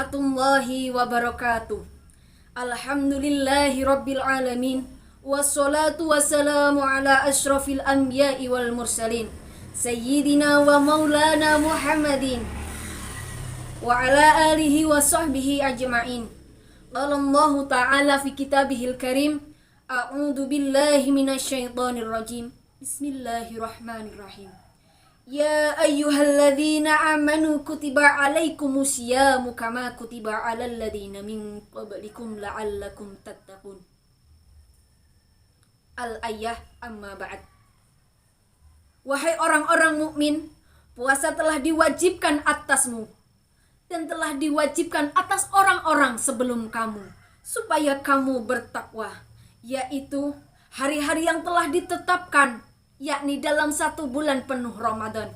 warahmatullahi wabarakatuh. Alhamdulillahi rabbil alamin. Wassalatu wassalamu ala ashrafil anbiya'i wal mursalin, Sayyidina wa maulana Muhammadin wa ala alihi wa sahbihi ajma'in. Qala Allah ta'ala fi kitabihil karim, A'udzu billahi minasyaitonir rajim. Bismillahirrahmanirrahim. Ya ayyuhalladzina amanu kutiba alaikumus syiyamu kama kutiba alal ladzina min qablikum la'allakum tattaqun. Al-ayah amma ba'd. Wahai orang-orang mukmin, puasa telah diwajibkan atasmu dan telah diwajibkan atas orang-orang sebelum kamu supaya kamu bertakwa, yaitu hari-hari yang telah ditetapkan, yakni dalam 1 bulan penuh Ramadan.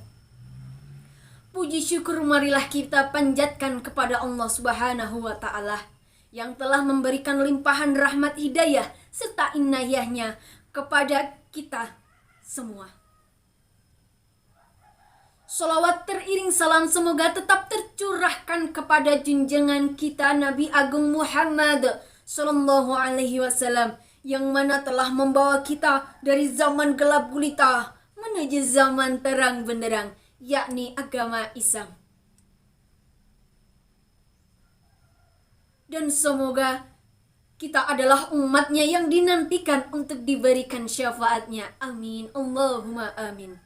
Puji syukur marilah kita panjatkan kepada Allah Subhanahu wa ta'ala yang telah memberikan limpahan rahmat hidayah serta inayahnya kepada kita semua. Sholawat teriring salam semoga tetap tercurahkan kepada junjungan kita Nabi Agung Muhammad Sallallahu Alaihi Wasallam, yang mana telah membawa kita dari zaman gelap gulita menuju zaman terang benderang, yakni agama Islam. Dan semoga kita adalah umatnya yang dinantikan untuk diberikan syafaatnya. Amin. Allahumma amin.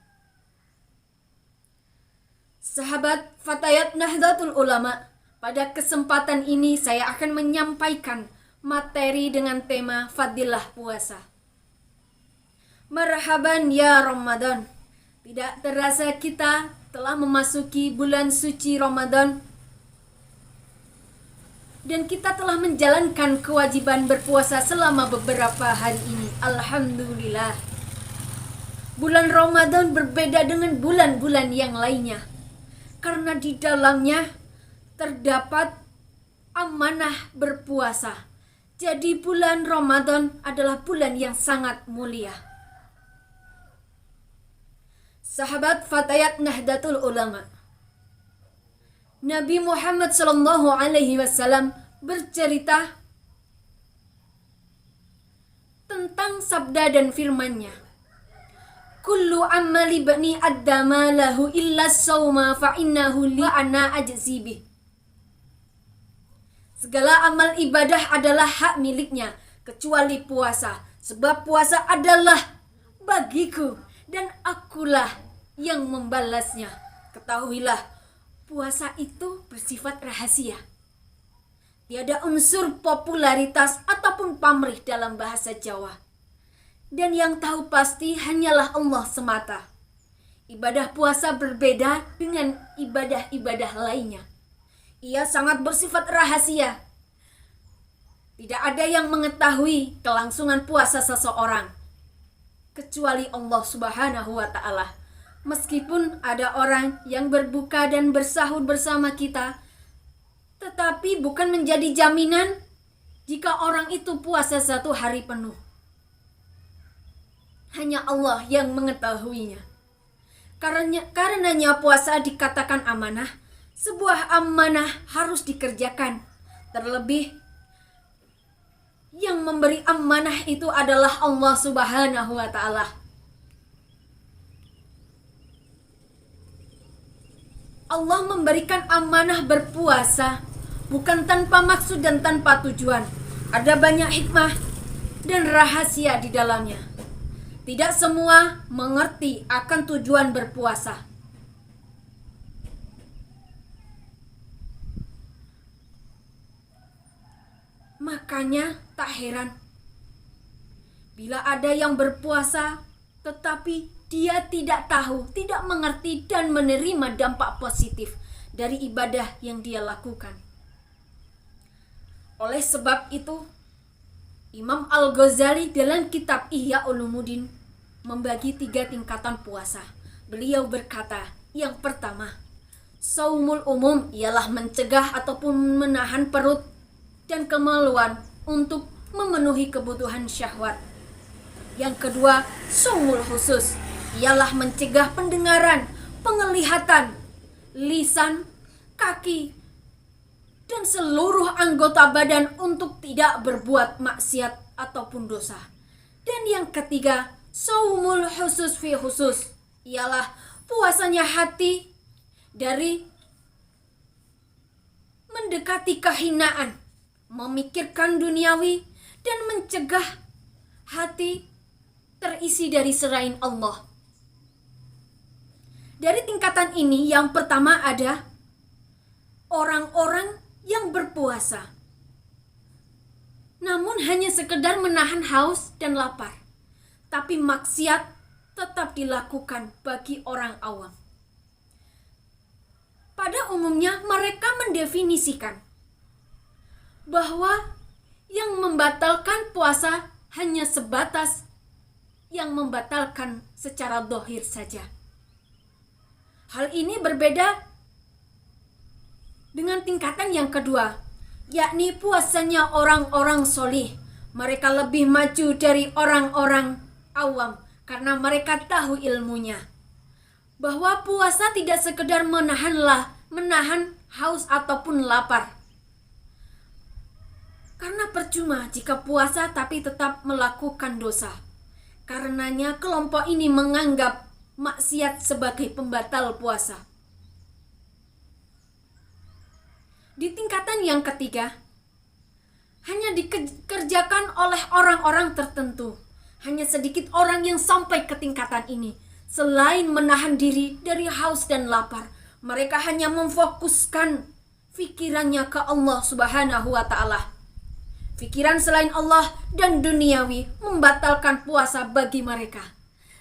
Sahabat Fatayat Nahdlatul Ulama, pada kesempatan ini saya akan menyampaikan materi dengan tema Fadilah Puasa. Marhaban ya Ramadan. Tidak terasa kita telah memasuki bulan suci Ramadan dan kita telah menjalankan kewajiban berpuasa selama beberapa hari ini. Alhamdulillah. Bulan Ramadan berbeda dengan bulan-bulan yang lainnya karena di dalamnya terdapat amanah berpuasa. Jadi bulan Ramadan adalah bulan yang sangat mulia. Sahabat Fatayat Nahdlatul Ulama, Nabi Muhammad Sallallahu Alaihi Wasallam bercerita tentang sabda dan firman-Nya, Kullu amali bani adama lahu illa sawma fa innahu li ana ajzi bih. Segala amal ibadah adalah hak miliknya kecuali puasa, sebab puasa adalah bagiku dan akulah yang membalasnya. Ketahuilah, puasa itu bersifat rahasia. Tiada unsur popularitas ataupun pamrih dalam bahasa Jawa. Dan yang tahu pasti hanyalah Allah semata. Ibadah puasa berbeda dengan ibadah-ibadah lainnya. Ia sangat bersifat rahasia. Tidak ada yang mengetahui kelangsungan puasa seseorang kecuali Allah Subhanahu wa ta'ala. Meskipun ada orang yang berbuka dan bersahur bersama kita, tetapi bukan menjadi jaminan jika orang itu puasa 1 hari penuh. Hanya Allah yang mengetahuinya. Karenanya puasa dikatakan amanah. Sebuah amanah harus dikerjakan. Terlebih yang memberi amanah itu adalah Allah Subhanahu wa ta'ala. Allah memberikan amanah berpuasa bukan tanpa maksud dan tanpa tujuan. Ada banyak hikmah dan rahasia di dalamnya. Tidak semua mengerti akan tujuan berpuasa. Makanya tak heran bila ada yang berpuasa tetapi dia tidak tahu, tidak mengerti dan menerima dampak positif dari ibadah yang dia lakukan. Oleh sebab itu, Imam Al-Ghazali dalam kitab Ihya Ulumuddin membagi 3 tingkatan puasa. Beliau berkata, yang pertama, saumul umum ialah mencegah ataupun menahan perut dan kemaluan untuk memenuhi kebutuhan syahwat. Yang kedua, saumul khusus ialah mencegah pendengaran, penglihatan, lisan, kaki, dan seluruh anggota badan untuk tidak berbuat maksiat ataupun dosa. Dan yang ketiga, saumul khusus fi khusus, ialah puasanya hati dari mendekati kehinaan, memikirkan duniawi, dan mencegah hati terisi dari selain Allah. Dari tingkatan ini, yang pertama ada orang-orang yang berpuasa, namun hanya sekedar menahan haus dan lapar, tapi maksiat tetap dilakukan bagi orang awam. Pada umumnya mereka mendefinisikan bahwa yang membatalkan puasa hanya sebatas yang membatalkan secara zahir saja. Hal ini berbeda dengan tingkatan yang kedua, yakni puasanya orang-orang solih. Mereka lebih maju dari orang-orang awam karena mereka tahu ilmunya, bahwa puasa tidak sekedar menahan haus ataupun lapar. Karena percuma jika puasa tapi tetap melakukan dosa. Karenanya kelompok ini menganggap maksiat sebagai pembatal puasa. Di tingkatan yang ketiga, hanya dikerjakan oleh orang-orang tertentu. Hanya sedikit orang yang sampai ke tingkatan ini. Selain menahan diri dari haus dan lapar, mereka hanya memfokuskan pikirannya ke Allah Subhanahu wa Ta'ala. Pikiran selain Allah dan duniawi membatalkan puasa bagi mereka.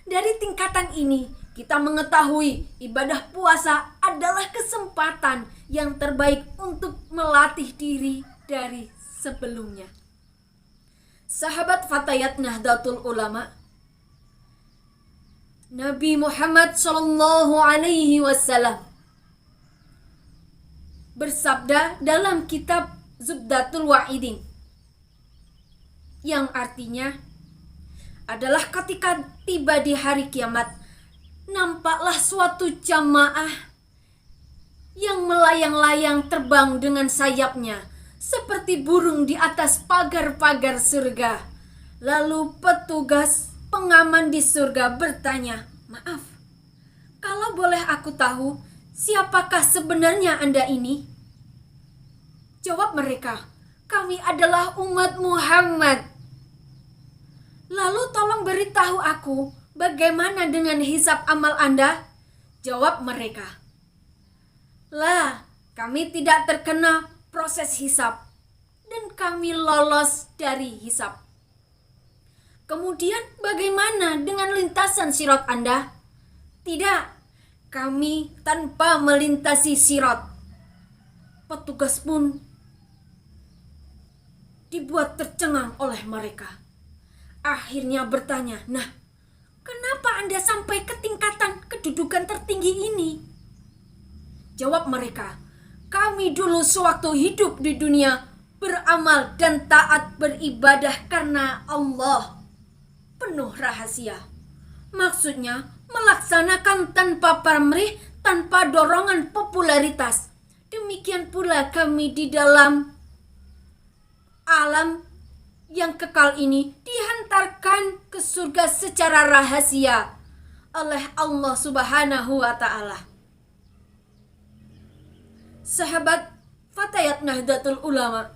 Dari tingkatan ini, kita mengetahui ibadah puasa adalah kesempatan yang terbaik untuk melatih diri dari sebelumnya. Sahabat Fatayat Nahdlatul Ulama, Nabi Muhammad sallallahu alaihi wasallam bersabda dalam kitab Zubdatul Wa'idin, yang artinya adalah ketika tiba di hari kiamat, nampaklah suatu jamaah yang melayang-layang terbang dengan sayapnya seperti burung di atas pagar-pagar surga. Lalu petugas pengaman di surga bertanya, "Maaf, kalau boleh aku tahu, siapakah sebenarnya Anda ini?" Jawab mereka, "Kami adalah umat Muhammad." "Lalu tolong beritahu aku, bagaimana dengan hisab amal Anda?" Jawab mereka, "Lah, kami tidak terkena proses hisab dan kami lolos dari hisab." "Kemudian bagaimana dengan lintasan sirat Anda?" "Tidak, kami tanpa melintasi sirat." Petugas pun dibuat tercengang oleh mereka. Akhirnya bertanya, "Nah, kenapa Anda sampai ke tingkatan kedudukan tertinggi ini?" Jawab mereka, "Kami dulu sewaktu hidup di dunia beramal dan taat beribadah karena Allah penuh rahasia." Maksudnya melaksanakan tanpa pamrih, tanpa dorongan popularitas. Demikian pula kami di dalam alam yang kekal ini dihantarkan ke surga secara rahasia oleh Allah Subhanahu wa Ta'ala. Sahabat Fatayat Nahdlatul Ulama,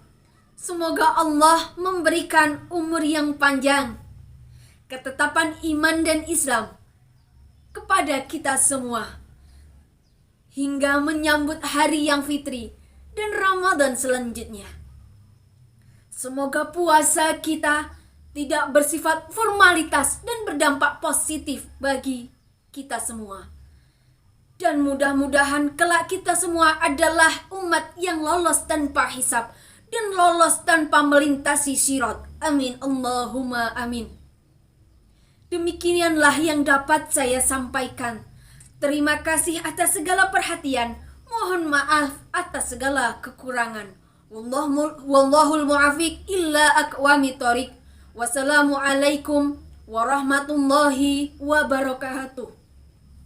semoga Allah memberikan umur yang panjang, ketetapan iman dan Islam kepada kita semua, hingga menyambut hari yang fitri dan Ramadan selanjutnya. Semoga puasa kita tidak bersifat formalitas dan berdampak positif bagi kita semua. Dan mudah-mudahan kelak kita semua adalah umat yang lolos tanpa hisab dan lolos tanpa melintasi sirat. Amin Allahumma amin. Demikianlah yang dapat saya sampaikan. Terima kasih atas segala perhatian. Mohon maaf atas segala kekurangan. Wallahul mu'afiq illa aqwami thoriq. Wassalamualaikum warahmatullahi wabarakatuh.